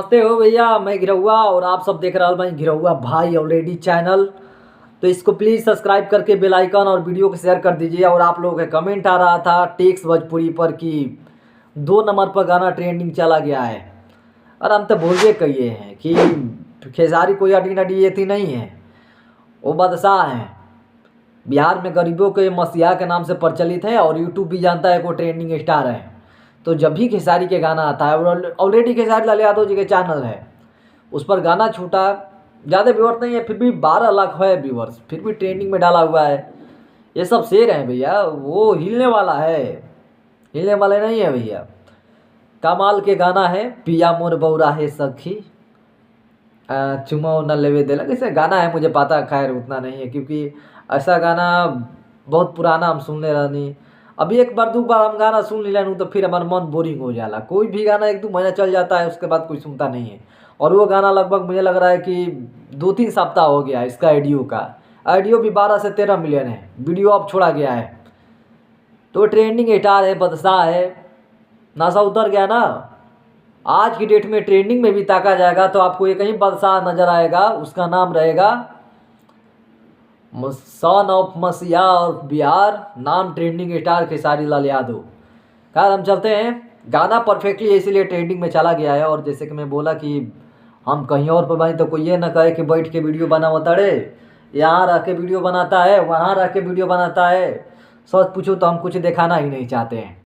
नमस्ते हो भैया, मैं गिरहुआ और आप सब देख रहा भाई गिरहुआ भाई ऑलरेडी चैनल। तो इसको प्लीज़ सब्सक्राइब करके बेल आइकन और वीडियो को शेयर कर दीजिए। और आप लोगों का कमेंट आ रहा था टेक्स भोजपुरी पर कि 2 नंबर पर गाना ट्रेंडिंग चला गया है। और हम तो भूल कहिए हैं कि खेसारी कोई अडी नडी ये थी नहीं है, वो बादशाह हैं। बिहार में गरीबों के मसीहा के नाम से प्रचलित है और यूट्यूब भी जानता है को ट्रेंडिंग स्टार है। तो जब भी खेसारी के गाना आता है, और ऑलरेडी खेसारी लाल यादव जी के चैनल है, उस पर गाना छूटा, ज़्यादा व्यूअर्स नहीं है, फिर भी 12 लाख है व्यूअर्स, फिर भी ट्रेंडिंग में डाला हुआ है। ये सब शेर हैं भैया, वो हिलने वाला है, हिलने वाले नहीं है भैया। कमाल के गाना है पिया मोर बौरा है सखी, चुमाओ न लेवे देला, ऐसे गाना है, मुझे पता खैर उतना नहीं है क्योंकि ऐसा गाना बहुत पुराना हम सुनने रहनी। अभी एक बार 2 बार हम गाना सुन लें तो फिर हमारा मन बोरिंग हो जाला। कोई भी गाना 1-2 महीना चल जाता है, उसके बाद कोई सुनता नहीं है। और वो गाना लगभग मुझे लग रहा है कि 2-3 सप्ताह हो गया इसका ऑडियो का। ऑडियो भी 12 से 13 मिलियन है, वीडियो अब छोड़ा गया है। तो ट्रेंडिंग स्टार है, बादशाह है, नासा उतर गया ना। आज की डेट में ट्रेंडिंग में भी ताका जाएगा तो आपको एक ही बादशाह नजर आएगा, उसका नाम रहेगा सन ऑफ मसीहा ऑफ बिहार, नाम ट्रेंडिंग स्टार खेसारी लाल यादव। खैर हम चलते हैं। गाना परफेक्टली इसीलिए ट्रेंडिंग में चला गया है। और जैसे कि मैं बोला कि हम कहीं और पर भाई तो कोई ये ना कहे कि बैठ के वीडियो बना तड़े, यहाँ रह के वीडियो बनाता है, वहाँ रह के वीडियो बनाता है। सच पूछो तो हम कुछ दिखाना ही नहीं चाहते हैं।